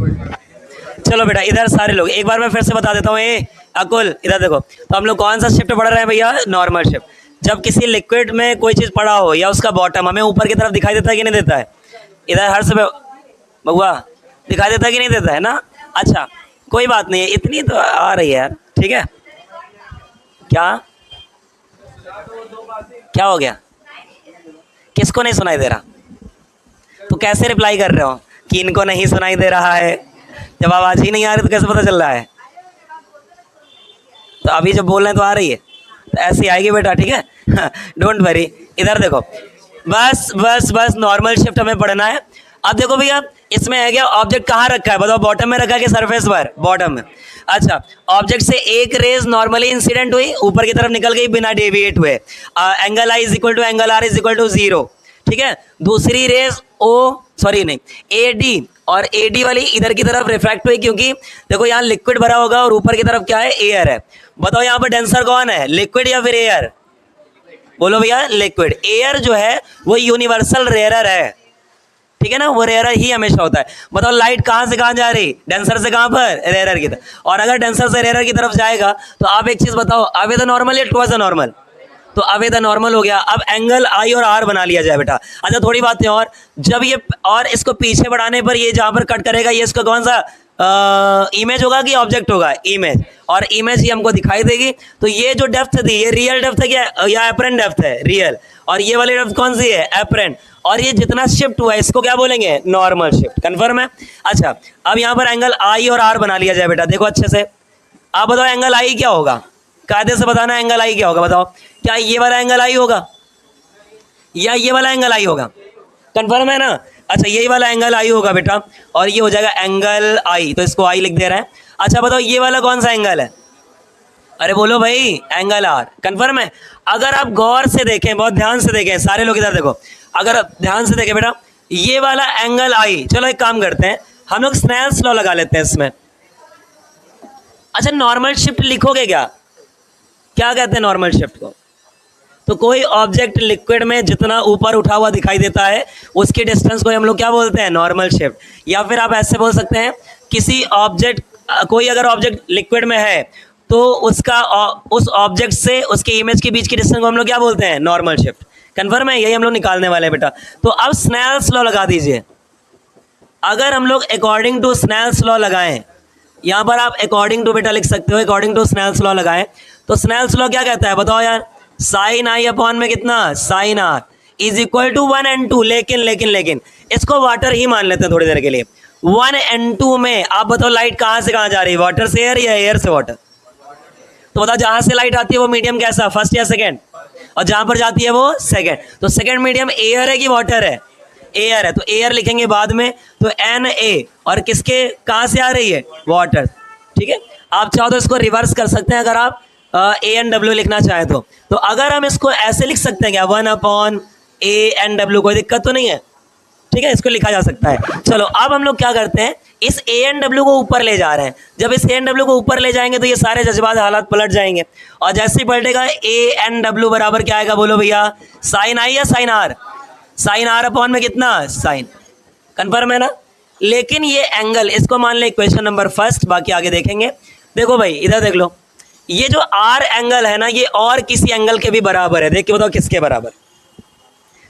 चलो बेटा इधर सारे लोग एक बार मैं फिर से बता देता हूँ। ए अकुल इधर देखो, तो हम लोग कौन सा शिफ्ट पढ़ रहे हैं भैया? Normal shift. जब किसी लिक्विड में कोई चीज़ पड़ा हो या उसका बॉटम हमें ऊपर की तरफ दिखाई देता है कि नहीं देता है? इधर हर समय बउआ दिखाई देता है कि नहीं देता है ना? अच्छा कोई बात नहीं है, इतनी तो आ रही है यार, ठीक है। क्या क्या हो गया? किसको नहीं सुनाई दे रहा? तो कैसे रिप्लाई कर रहे हो कि इनको नहीं सुनाई दे रहा है? जब आवाज ही नहीं आ रही तो कैसे पता चल रहा है? तो अभी जब बोल रहे हैं तो आ रही है, तो ऐसी आएगी बेटा, ठीक है। Don't worry. इधर देखो, बस बस बस नॉर्मल शिफ्ट हमें पढ़ना है। अब देखो भैया इसमें है क्या, ऑब्जेक्ट कहाँ रखा है बताओ? बॉटम में रखा है कि सरफेस पर? बॉटम में। अच्छा, ऑब्जेक्ट से एक रेज नॉर्मली इंसिडेंट हुई, ऊपर की तरफ निकल गई बिना डेविएट हुए। Angle I is equal to angle R is equal to 0, ठीक है। दूसरी रेज ए डी, और ए डी वाली इधर की तरफ रिफ्रैक्ट हुई, क्योंकि देखो यहाँ लिक्विड भरा होगा और ऊपर की तरफ क्या है? एयर है। बताओ यहाँ पर डेंसर कौन है, लिक्विड या फिर एयर? बोलो भैया लिक्विड। एयर जो है वो यूनिवर्सल रेयरर है, ठीक है ना, वो रेयरर ही हमेशा होता है। बताओ लाइट कहाँ से कहाँ जा रही? डेंसर से कहाँ पर? रेयरर की तरफ। और अगर डेंसर से रेयरर की तरफ जाएगा तो आप एक चीज बताओ, अवे द नॉर्मल या टुवर्ड्स द नॉर्मल? तो अवे द नॉर्मल हो गया। अब एंगल आई और आर बना लिया जाए बेटा। अच्छा थोड़ी बातें और, जब ये और इसको पीछे बढ़ाने पर ये जहाँ पर कट करेगा, ये इसका कौन सा इमेज होगा कि ऑब्जेक्ट होगा? इमेज। और इमेज ही हमको दिखाई देगी। तो ये जो डेप्थ थी ये रियल डेप्थ है क्या, या एपरेंट डेप्थ है? रियल। और ये वाली डेप्थ कौन सी है? एपरेंट। और ये जितना शिफ्ट हुआ है इसको क्या बोलेंगे? Normal shift. कंफर्म है? अच्छा अब यहाँ पर एंगल आई और आर बना लिया जाए बेटा। देखो अच्छे से, आप बताओ एंगल आई क्या होगा? कायदे से बताना एंगल आई क्या होगा, बताओ। क्या ये वाला एंगल आई होगा या ये वाला एंगल आई होगा? कंफर्म है ना? अच्छा यही वाला एंगल आई होगा बेटा, और ये हो जाएगा एंगल आई, तो इसको आई लिख दे रहा है। अच्छा बताओ ये वाला कौन सा एंगल है? अरे बोलो भाई, एंगल आर। कंफर्म है? अगर आप गौर से देखें, बहुत ध्यान से देखें, सारे लोग इधर देखो, अगर आप ध्यान से देखें बेटा, ये वाला एंगल आई, चलो एक काम करते हैं हम लोग स्नेल्स लॉ लगा लेते हैं इसमें। अच्छा नॉर्मल शिफ्ट लिखोगे क्या? क्या कहते हैं नॉर्मल शिफ्ट को? तो कोई ऑब्जेक्ट लिक्विड में जितना ऊपर उठा हुआ दिखाई देता है उसकी डिस्टेंस को हम लोग क्या बोलते हैं? Normal shift. या फिर आप ऐसे बोल सकते हैं, किसी ऑब्जेक्ट, कोई अगर ऑब्जेक्ट लिक्विड में है तो उसका उस ऑब्जेक्ट से उसके इमेज के बीच की डिस्टेंस को हम लोग क्या बोलते हैं? Normal shift. कन्फर्म है? यही हम लोग निकालने वाले हैं बेटा। तो अब स्नेल्स लॉ लगा दीजिए। अगर हम लोग अकॉर्डिंग टू स्नेल्स लॉ लगाएं, यहाँ पर आप अकॉर्डिंग टू बेटा लिख सकते हो, अकॉर्डिंग टू स्नेल्स लॉ लगाएं, तो स्नेल्स लॉ क्या कहता है बताओ यार? साइन आई अपॉन में कितना? Sine R is equal to 1 and 2। लेकिन इसको वाटर ही मान लेते हैं थोड़ी देर के लिए। 1 and 2 में आप बताओ लाइट कहाँ से कहाँ जा रही है? वाटर से एयर या एयर से वाटर? तो बताओ जहाँ से लाइट आती है वो मीडियम कैसा, फर्स्ट या सेकेंड? और जहाँ पर जाती है वो सेकेंड। तो सेकेंड मीडियम एयर है कि वाटर है? एयर है। तो एयर लिखेंगे बाद में, तो एन ए, और किसके कहाँ से आ रही है? वाटर। ठीक है, आप चाहो तो इसको रिवर्स कर सकते हैं अगर आप ए एन डब्ल्यू लिखना चाहें तो अगर हम इसको ऐसे लिख सकते हैं क्या? 1 अपॉन ए एन डब्ल्यू, कोई दिक्कत तो नहीं है? ठीक है, इसको लिखा जा सकता है। चलो अब हम लोग क्या करते हैं, इस ए एन डब्ल्यू को ऊपर ले जा रहे हैं। जब इस ए एन डब्ल्यू को ऊपर ले जाएंगे तो ये सारे जज्बात हालात पलट जाएंगे, और जैसे ही पलटेगा ए एन डब्ल्यू बराबर क्या आएगा बोलो भैया? साइन आई या sine R? Sine R upon में कितना? साइन। कन्फर्म है ना? लेकिन ये एंगल, इसको मान ले क्वेश्चन नंबर फर्स्ट, बाकी आगे देखेंगे। देखो भाई इधर देख लो, ये जो आर एंगल है ना, ये और किसी एंगल के भी बराबर है। देख के बताओ किसके बराबर?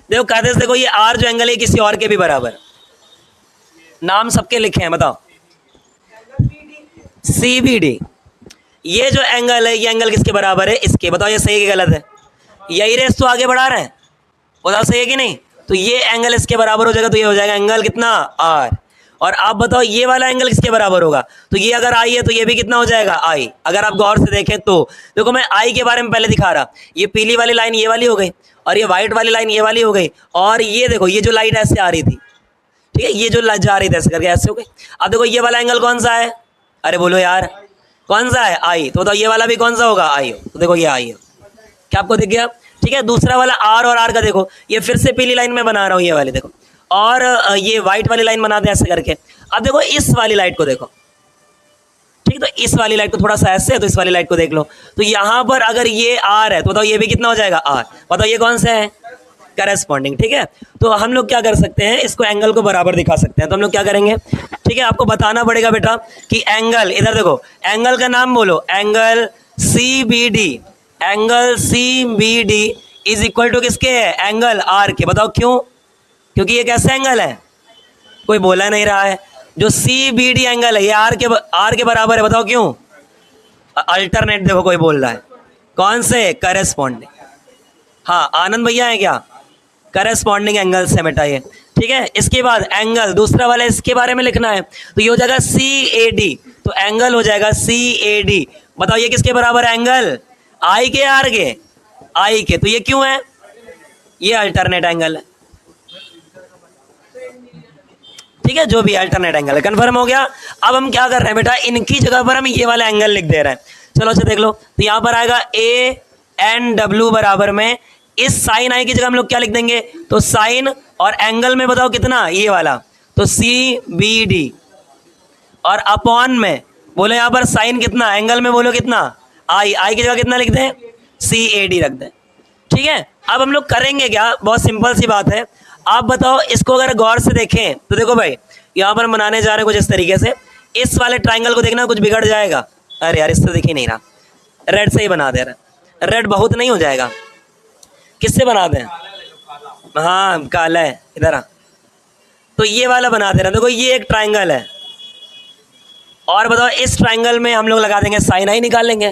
देखो कायदे से देखो, ये आर जो एंगल है किसी और के भी बराबर। नाम सबके लिखे हैं, बताओ। C B D. ये जो एंगल है, ये एंगल किसके बराबर है? इसके। बताओ ये सही है कि गलत है? यही रेस तो आगे बढ़ा रहे हैं, बताओ सही है कि नहीं? तो ये एंगल इसके बराबर हो जाएगा, तो ये हो जाएगा एंगल कितना? आर। और आप बताओ ये वाला एंगल किसके बराबर होगा? तो ये अगर आई है तो ये भी कितना हो जाएगा? आई। अगर आप गौर से देखें तो देखो, मैं आई के बारे में पहले दिखा रहा, ये पीली वाली लाइन ये वाली हो गई, और ये व्हाइट वाली लाइन ये वाली हो गई, और ये देखो ये जो लाइट ऐसे आ रही थी, ठीक है, ये जो जा रही थी ऐसे करके ऐसे हो गई। अब देखो ये वाला एंगल कौन सा है? अरे बोलो यार कौन सा है? आई। तो बताओ ये वाला भी कौन सा होगा? आई। तो देखो ये आई है, क्या आपको दिख गया? ठीक है, दूसरा वाला आर और आर का देखो, ये फिर से पीली लाइन में बना रहा हूँ ये वाली, देखो, और ये व्हाइट वाली लाइन बनाते हैं ऐसे करके। अब देखो इस वाली लाइट को देखो, ठीक, तो इस वाली लाइट को थोड़ा सा ऐसे है, तो इस वाली लाइट को देख लो, तो यहाँ पर अगर ये आर है तो बताओ ये भी कितना हो जाएगा? आर। बताओ ये कौन सा है? करेस्पॉन्डिंग। ठीक है, तो हम लोग क्या कर सकते हैं, इसको एंगल को बराबर दिखा सकते हैं। तो हम लोग क्या करेंगे, ठीक ठीक है, आपको बताना पड़ेगा बेटा कि एंगल, इधर देखो, एंगल का नाम बोलो, angle C B D, angle C B D is equal to किसके है, एंगल आर के। बताओ क्यों? क्योंकि ये कैसा एंगल है, कोई बोला नहीं रहा है। जो सी बी डी एंगल है ये आर के बराबर है। बताओ क्यों? अल्टरनेट देखो कोई बोल रहा है, कौन से? करेस्पॉन्डिंग। हाँ आनंद भैया है क्या? करेस्पॉन्डिंग एंगल से बेटा ये, ठीक है। इसके बाद एंगल दूसरा वाला इसके बारे में लिखना है, तो ये हो जाएगा सी ए डी, तो एंगल हो जाएगा सी ए डी। बताओ ये किसके बराबर है एंगल? आई के आर के? आई के। तो ये क्यों है? ये अल्टरनेट एंगल है, ठीक है, जो भी अल्टरनेट एंगल है। कंफर्म हो गया? अब हम क्या कर रहे हैं बेटा, इनकी जगह पर हम ये वाला एंगल लिख दे रहे हैं। चलो अच्छा देख लो, तो यहां पर आएगा ए एन डब्ल्यू बराबर में, इस साइन आई की जगह हम लोग क्या लिख देंगे, तो साइन, और एंगल में बताओ कितना, ये वाला, तो सी बी डी, और अपॉन में बोलो यहां पर साइन कितना, एंगल में बोलो कितना, आई, आई की जगह कितना लिख दें, सी ए डी रख दें, ठीक है। अब हम लोग करेंगे क्या, बहुत सिंपल सी बात है। आप बताओ, इसको अगर गौर से देखें तो देखो भाई, यहां पर बनाने जा रहे हैं कुछ इस तरीके से, इस वाले ट्राइंगल को देखना, कुछ बिगड़ जाएगा। अरे यार इससे दिख ही नहीं रहा, रेड से ही बना दे रहा, रेड बहुत नहीं हो जाएगा, किससे बना दें? हाँ काला है, इधर आ, तो ये वाला बना दे रहा। देखो ये एक ट्राइंगल है, और बताओ इस ट्राइंगल में हम लोग लगा देंगे साइन आई, निकाल लेंगे,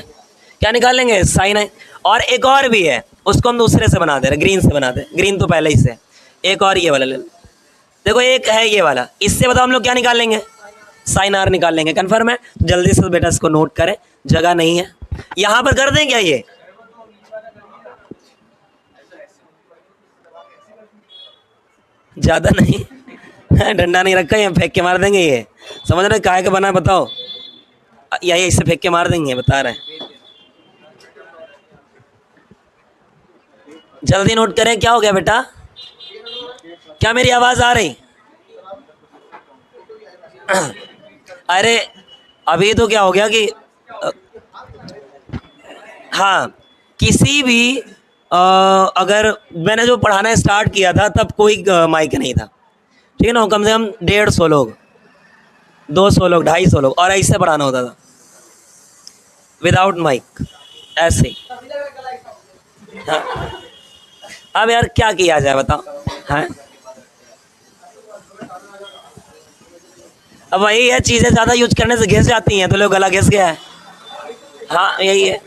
क्या निकाल लेंगे, साइन आई। और एक और भी है, उसको हम दूसरे से बना दे रहे, ग्रीन से बना दे, ग्रीन तो पहले ही से। एक और ये वाला ले लो, देखो एक है ये वाला, इससे बताओ हम लोग क्या निकाल लेंगे, साइन आर निकाल लेंगे। कन्फर्म है? जल्दी से बेटा इसको नोट करें, जगह नहीं है, यहां पर कर दें क्या, ये ज्यादा नहीं डंडा नहीं रखा, ये फेंक के मार देंगे, ये समझ रहे काहे का बना है बताओ, यही इससे फेंक के मार देंगे, बता रहे हैं। जल्दी नोट करें, क्या हो गया बेटा, क्या मेरी आवाज आ रही? अरे अभी तो क्या हो गया कि हाँ, किसी भी अगर मैंने जो पढ़ाना स्टार्ट किया था तब कोई माइक नहीं था, ठीक है ना, कम से कम 150 लोग, 200 लोग, 250 लोग, और ऐसे पढ़ाना होता था विदाउट माइक, ऐसे ही। हाँ। अब यार क्या किया जाए बताओ, हाँ अब वही है, चीज़ें ज़्यादा यूज करने से घिस जाती हैं, तो लोग गला घिस गया है। हाँ यही है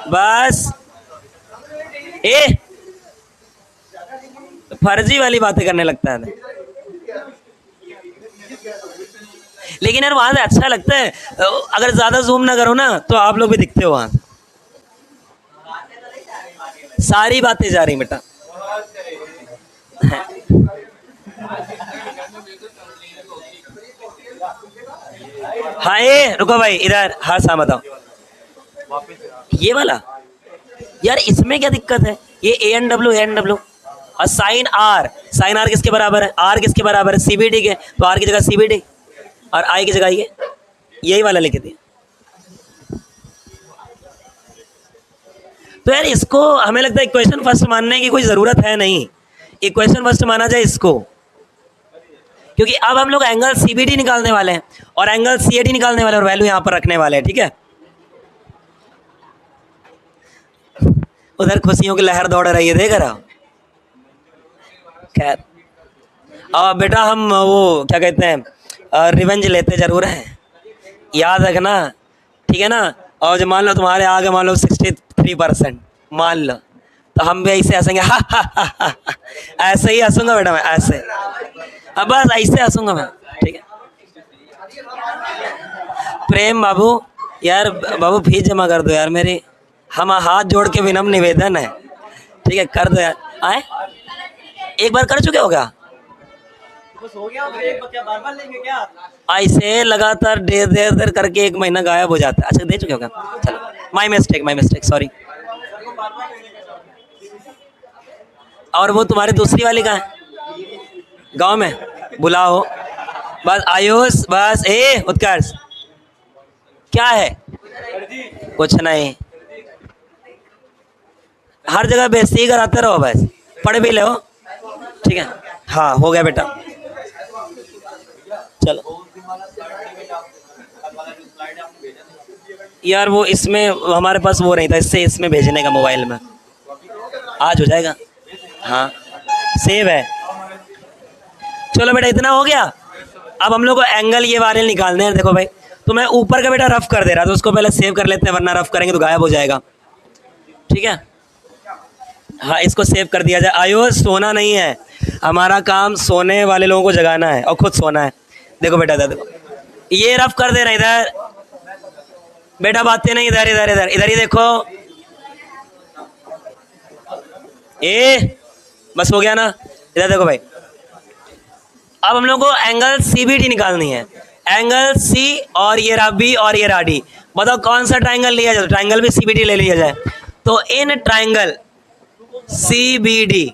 बस, ए फर्जी वाली बातें करने लगता है, लेकिन यार वहां से अच्छा लगता है, अगर ज्यादा जूम ना करो ना तो आप लोग भी दिखते हो वहां, सारी बातें जा रही बेटा। हाँ ये रुको भाई, इधर हाँ सा बताओ, ये वाला यार इसमें क्या दिक्कत है, ये ए एन डब्ल्यू और साइन आर, साइन आर किसके बराबर है, आर किसके बराबर है, सीबीडी के, तो आर की जगह सीबीडी और आई की जगह ये, यही वाला लिखे थे। तो यार इसको हमें लगता है इक्वेशन फर्स्ट मानने की कोई ज़रूरत है नहीं, इक्वेशन फर्स्ट माना जाए इसको, क्योंकि अब हम लोग एंगल सीबीडी निकालने वाले हैं और एंगल सीएडी निकालने वाले हैं, और वैल्यू यहां पर रखने वाले हैं, ठीक है। उधर खुशियों की लहर दौड़ रही है, देख रहा हूं। खैर बेटा हम वो क्या कहते हैं, रिवेंज लेते जरूर हैं, याद रखना, ठीक है ना। और जो मान लो तुम्हारे आगे मान लो 63% मान लो, तो हम भी ऐसे हंसेंगे, हा हा हा हा, ऐसे ही हंसूंगा बेटा मैं, ऐसे, अब बस ऐसे हंसूंगा मैं, ठीक है। प्रेम बाबू, यार बाबू फीस जमा कर दो यार मेरी, हम हाथ जोड़ के विनम्र निवेदन है, ठीक है, कर दो यार। आए एक बार कर चुके हो क्या, ऐसे लगातार देर देर देर करके 1 महीना गायब हो जाता है। अच्छा दे चुके हो क्या, चलो माई मिस्टेक सॉरी। और वो तुम्हारी दूसरी वाली कहाँ है, गांव में, बुलाओ बस। आयुष बस, ए उत्कर्ष क्या है, कुछ नहीं, हर जगह बेइज्जती कराते रहो, बस पढ़ भी लो, ठीक है। हाँ हो गया बेटा, चलो यार वो इसमें हमारे पास वो नहीं था, इससे इसमें भेजने का मोबाइल में आज हो जाएगा। हाँ सेव है। चलो बेटा इतना हो गया। अब हम लोग को एंगल ये वाले निकालने हैं। देखो भाई तो मैं ऊपर का बेटा रफ कर दे रहा था, उसको पहले सेव कर लेते हैं वरना रफ करेंगे तो गायब हो जाएगा। ठीक है हाँ इसको सेव कर दिया जाए। आयुष सोना नहीं है, हमारा काम सोने वाले लोगों को जगाना है और खुद सोना है। देखो बेटा इधर देखो, ये रफ कर दे रहे इधर बेटा, बातें नहीं, इधर इधर इधर इधर ही देखो। ए बस हो गया ना, इधर देखो भाई। अब हम लोग को एंगल सीबीडी निकालनी है। एंगल सी और ये रहा बी और ये रहा डी। बताओ कौन सा ट्राइंगल लिया जाए, ट्राइंगल भी सीबीडी ले लिया जाए। तो इन ट्राइंगल सीबीडी,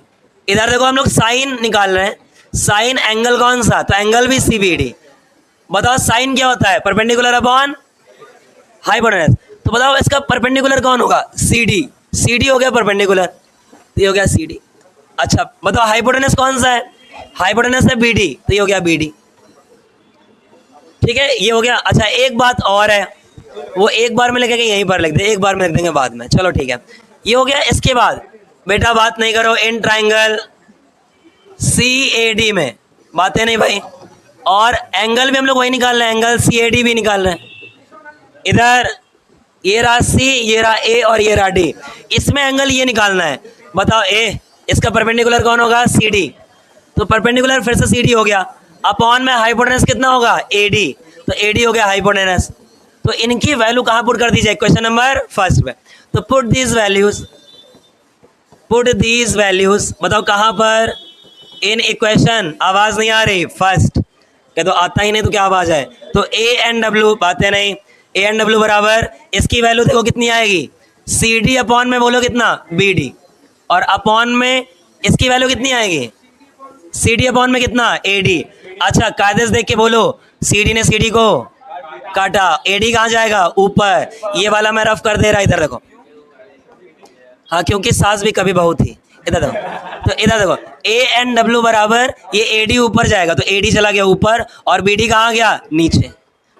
इधर देखो हम लोग साइन निकाल रहे हैं। साइन एंगल कौन सा, तो एंगल भी सीबीडी। बताओ साइन क्या होता है, परपेंडिकुलर अपॉन हाइपोटेनस। तो बताओ इसका परपेंडिकुलर कौन होगा, सीडी। सीडी हो गया परपेंडिकुलर, तो ये हो गया सीडी। अच्छा बताओ हाइपोटेनस कौन सा है, हाइपोटेनस है बीडी, तो ये हो गया बीडी। ठीक है ये हो गया। अच्छा एक बात और है, वो एक बार में लिखेंगे यहीं पर लिख दे, एक बार में लिख देंगे बाद में। चलो ठीक है ये हो गया। इसके बाद बेटा बात नहीं करो इन ट्राइंगल CAD में, बातें नहीं भाई। और एंगल भी हम लोग वही निकाल रहे हैं, एंगल CAD भी निकाल रहे हैं। इधर ये रहा C, ये रहा A और ये रहा D। इसमें एंगल ये निकालना है। बताओ A, इसका परपेंडिकुलर कौन होगा, CD। तो परपेंडिकुलर फिर से CD हो गया। अपॉन में हाइपोटेनस कितना होगा, AD, तो AD हो गया हाइपोटेनस। तो इनकी वैल्यू कहाँ पुट कर दी जाए, क्वेश्चन नंबर फर्स्ट में। तो पुट दीज वैल्यूज, बताओ कहाँ पर, इन इक्वेशन। आवाज नहीं आ रही, फर्स्ट कह तो आता ही नहीं तो क्या आवाज है। तो A&W, बातें नहीं, A&W बराबर इसकी वैल्यू देखो कितनी आएगी, CD अपॉन में बोलो कितना, BD। और अपॉन में इसकी वैल्यू कितनी आएगी, CD अपॉन में कितना, AD। अच्छा कायदे से देख के बोलो, CD ने CD को काटा, AD कहाँ जाएगा, ऊपर। ये वाला मैं रफ कर दे रहा, इधर देखो। हाँ क्योंकि सास भी कभी बहू थी। इधर देखो, तो इधर देखो A&W बराबर ये AD ऊपर जाएगा, तो AD चला गया ऊपर और BD कहाँ गया, नीचे।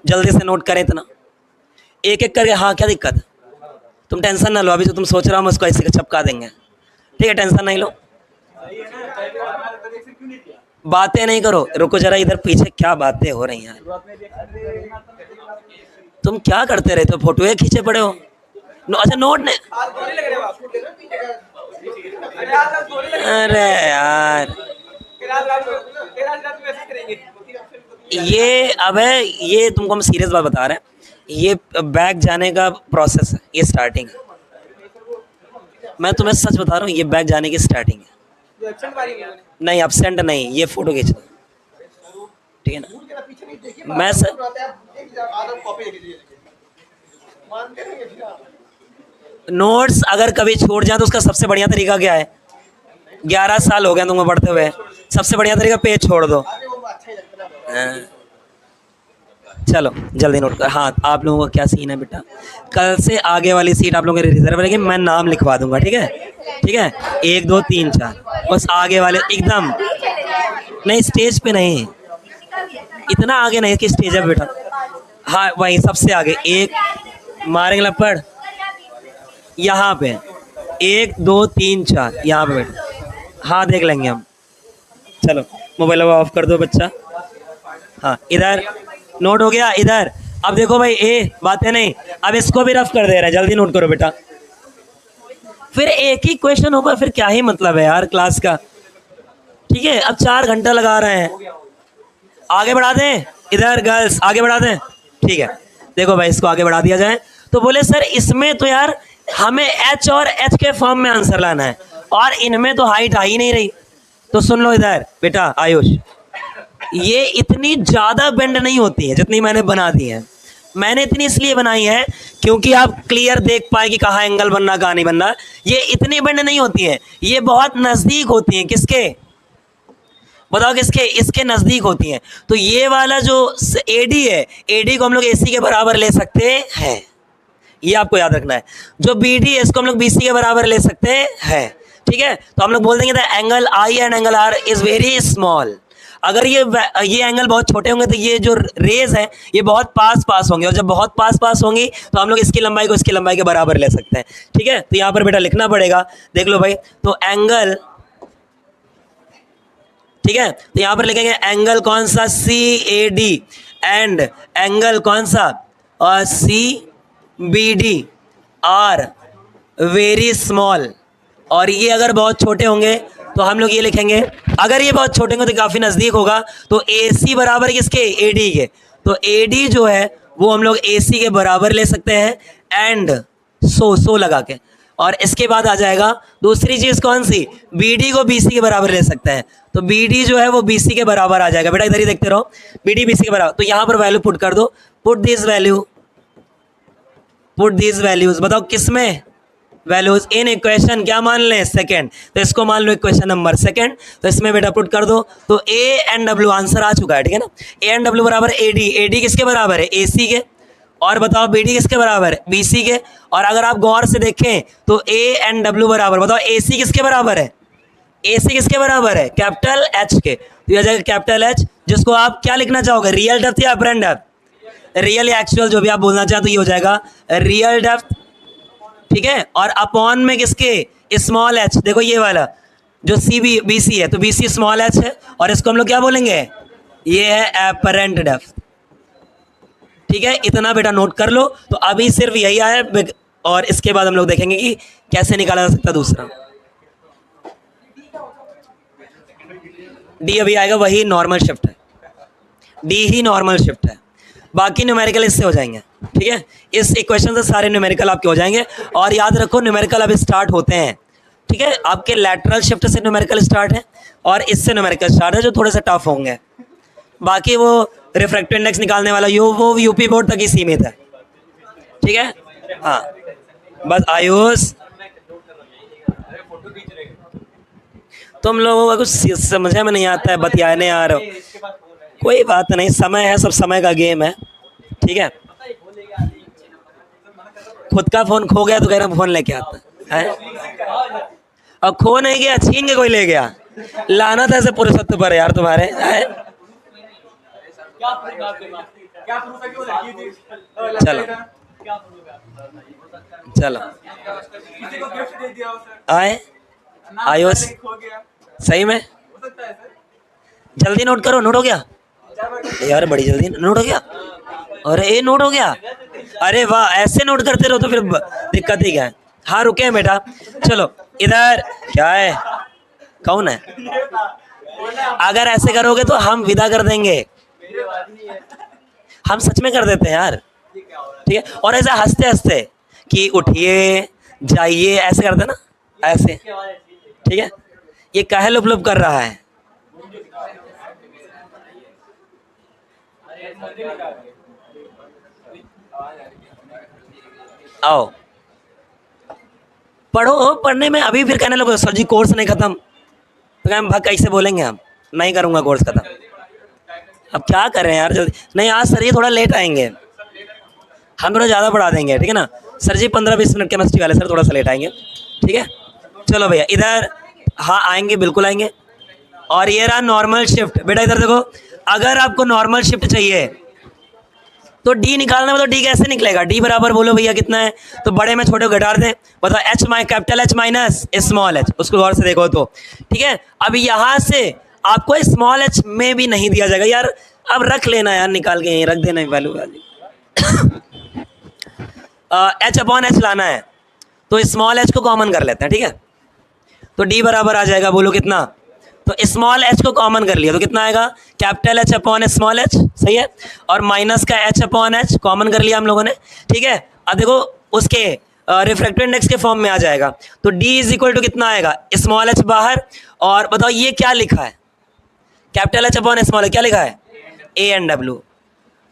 जल्दी से नोट करें इतना, एक एक करके। हाँ क्या दिक्कत, तुम टेंशन ना लो, अभी जो तुम सोच रहा हो हम उसको ऐसे चपका देंगे। ठीक है टेंशन नहीं लो, बातें नहीं करो, रुको जरा इधर पीछे क्या बातें हो रही हैं। तुम क्या करते रहते हो, फोटो खींचे पड़े हो। अच्छा नोट ने, अरे यार ये अब है, ये तुमको हम सीरियस बात बता रहे हैं, ये बैक जाने का प्रोसेस है, ये स्टार्टिंग है। मैं तुम्हें सच बता रहा हूँ, ये बैक जाने की स्टार्टिंग है। नहीं एब्सेंट नहीं, ये फोटो खींचना, ठीक है ना। मैं नोट्स अगर कभी छूट जाए तो उसका सबसे बढ़िया तरीका क्या है, 11 साल हो गए तुमको पढ़ते हुए, सबसे बढ़िया तरीका पेज छोड़ दो। चलो जल्दी नोट कर। हाँ आप लोगों का क्या सीन है बेटा, कल से आगे वाली सीट आप लोगों की रिजर्व रहेगी, मैं नाम लिखवा दूंगा। ठीक है 1 2 3 4, बस आगे वाले एकदम नहीं, स्टेज पे नहीं, इतना आगे नहीं कि स्टेज है बेटा। हाँ वही सबसे आगे, एक मारेंगे लपड़ यहाँ पे, 1 2 3 4 यहाँ पे बेटा। हाँ देख लेंगे हम। चलो मोबाइल ऑफ कर दो बच्चा। हाँ इधर नोट हो गया इधर। अब देखो भाई बातें नहीं, अब इसको भी रफ कर दे रहे हैं, जल्दी नोट करो बेटा। फिर एक ही क्वेश्चन होगा, फिर क्या ही मतलब है यार क्लास का। ठीक है अब 4 घंटा लगा रहे हैं, आगे बढ़ा दें इधर, गर्ल्स आगे बढ़ा दें। ठीक है देखो भाई इसको आगे बढ़ा दिया जाए। तो बोले सर इसमें तो यार हमें H और H के फॉर्म में आंसर लाना है और इनमें तो हाइट आ ही नहीं रही। तो सुन लो इधर बेटा आयुष, ये इतनी ज़्यादा बेंड नहीं होती है जितनी मैंने बना दी है। मैंने इतनी इसलिए बनाई है क्योंकि आप क्लियर देख पाए कि कहाँ एंगल बनना कहाँ नहीं बनना। ये इतनी बेंड नहीं होती है, ये बहुत नज़दीक होती हैं। किसके बताओ, किसके, इसके नज़दीक होती हैं। तो ये वाला जो AD है, AD को हम लोग AC के बराबर ले सकते हैं, ये आपको याद रखना है। जो BD है इसको हम लोग BC के बराबर ले सकते हैं। ठीक है तो हम लोग बोल देंगे the angle I and angle R is very small. अगर ये एंगल बहुत छोटे होंगे तो ये जो रेज है ये बहुत पास पास होंगे, और जब बहुत पास पास होंगी तो हम लोग इसकी लंबाई को इसकी लंबाई के बराबर ले सकते हैं। ठीक है, तो यहाँ पर बेटा लिखना पड़ेगा, देख लो भाई। तो एंगल, ठीक है, तो यहाँ पर लिखेंगे एंगल कौन सा, CAD, एंड एंगल कौन सा, CBD आर वेरी स्मॉल। और ये अगर बहुत छोटे होंगे तो हम लोग ये लिखेंगे, अगर ये बहुत छोटे होंगे तो काफ़ी नज़दीक होगा, तो AC बराबर किसके, AD के। तो AD जो है वो हम लोग AC के बराबर ले सकते हैं, एंड सो लगा के। और इसके बाद आ जाएगा दूसरी चीज़ कौन सी, BD को BC के बराबर ले सकते हैं। तो BD जो है वो BC के बराबर आ जाएगा। बेटा इधर ही देखते रहो, BD BC के बराबर। तो यहाँ पर वैल्यू पुट कर दो, put this value, put this values. बताओ किस में, वैल्यूज इन इक्वेशन क्या मान लें, सेकंड। तो इसको मान लो इक्वेशन नंबर सेकंड। तो इसमें बेटा पुट कर दो, तो A एंड W आंसर आ चुका है, ठीक है ना। A एंड W बराबर AD, AD किसके बराबर है, AC के। और बताओ BD किसके बराबर है, BC के। और अगर आप गौर से देखें तो A एंड W बराबर, बताओ AC किसके बराबर है, AC किसके बराबर है, कैपिटल H के। तो यह जाएगा कैपिटल H, जिसको आप क्या लिखना चाहोगे, रियल डेप्थ या अपरेंट डेप्थ, रियल या एक्चुअल, जो भी आप बोलना चाहें। तो ये हो जाएगा रियल डेप्थ, ठीक है। और अपॉन में किसके, स्मॉल h, देखो ये वाला जो BC है, तो BC स्मॉल h है, और इसको हम लोग क्या बोलेंगे, ये है अपरेंट डेप्थ। ठीक है, इतना बेटा नोट कर लो। तो अभी सिर्फ यही आया, और इसके बाद हम लोग देखेंगे कि कैसे निकाला जा सकता है दूसरा। D अभी आएगा, वही नॉर्मल शिफ्ट है, D ही नॉर्मल शिफ्ट है, बाकी न्यूमेरिकल इससे हो जाएंगे। ठीक है, इस इक्वेशन से सारे न्यूमेरिकल आपके हो जाएंगे। और याद रखो न्यूमेरिकल अभी स्टार्ट होते हैं, ठीक है। आपके लैटरल शिफ्ट से न्यूमेरिकल स्टार्ट है, और इससे न्यूमेरिकल स्टार्ट है, जो थोड़े से टफ होंगे। बाकी वो रिफ्रैक्टिव इंडेक्स निकालने वाला वो यूपी बोर्ड तक ही सीमित है, ठीक है। हाँ, बस आयुष तुम लोगों का कुछ समझ में नहीं आता है, बतियाने आ रहे हो, कोई बात नहीं, समय है, सब समय का गेम है, ठीक है। खुद का फोन खो गया तो कह रहे फोन लेके आता है, और खो नहीं गया, छीन के कोई ले गया। लानत है ऐसे पुरुषत्व पर यार तुम्हारे है? चलो चलो आए आयुष, सही में जल्दी नोट करो, नोट हो गया यार, बड़ी जल्दी नोट हो गया। अरे ये नोट हो गया, अरे वाह, ऐसे नोट करते रहो तो फिर दिक्कत ही क्या है। हाँ रुके बेटा, चलो इधर क्या है, कौन है, अगर ऐसे करोगे तो हम विदा कर देंगे, हम सच में कर देते हैं यार, ठीक है। और ऐसे हंसते हंसते कि उठिए जाइए ऐसे करते ना, ऐसे, ठीक है। ये काहे लुप लुप कर रहा है, आओ पढ़ो, पढ़ने में अभी फिर कहने लगो सर जी कोर्स नहीं खत्म, तो क्या भाग कैसे बोलेंगे, हम नहीं करूंगा कोर्स खत्म। अब क्या करें यार, जल्दी नहीं, आज सर जी थोड़ा लेट आएंगे, हम थोड़ा ज़्यादा पढ़ा देंगे, ठीक है ना। सर जी 15-20 मिनट केमिस्ट्री वाले सर थोड़ा सा लेट आएंगे, ठीक है। चलो भैया इधर, हाँ आएंगे, बिल्कुल आएंगे। और ये रहा नॉर्मल शिफ्ट, बेटा इधर देखो, अगर आपको नॉर्मल शिफ्ट चाहिए तो डी निकालना है, तो डी कैसे निकलेगा, डी बराबर बोलो भैया कितना है, तो बड़े में छोटे को घटा दें, बताओ H capital H minus small h, उसको गौर से देखो तो, ठीक है। अब यहाँ से आपको स्मॉल h में भी नहीं दिया जाएगा यार, अब रख लेना यार, निकाल के यहीं रख देना वैल्यू वाली H/H लाना है, तो स्मॉल h को कॉमन कर लेते हैं, ठीक है। तो डी बराबर आ जाएगा, बोलो कितना, तो स्मॉल h को कॉमन कर लिया तो कितना आएगा, कैपिटल H/ स्मॉल h, सही है। और माइनस का H/H कॉमन कर लिया हम लोगों ने, ठीक है। अब देखो उसके रिफ्रैक्टिव इंडेक्स के फॉर्म में आ जाएगा, तो D इज इक्वल टू कितना आएगा, स्मॉल h बाहर, और बताओ ये क्या लिखा है, कैपिटल H/ स्मॉल h क्या लिखा है, A एंड W,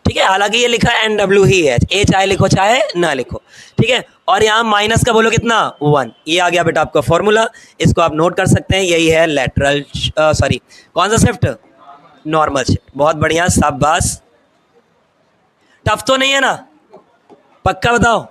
ठीक है। हालांकि ये लिखा है NW ही है, A चाहे लिखो चाहे ना लिखो, ठीक है। और यहाँ माइनस का बोलो कितना 1, ये आ गया बेटा आपका फॉर्मूला, इसको आप नोट कर सकते हैं, यही है लेटरल सॉरी कौन सा शिफ्ट, नॉर्मल शिफ्ट। बहुत बढ़िया, शाबाश। टफ तो नहीं है ना, पक्का बताओ।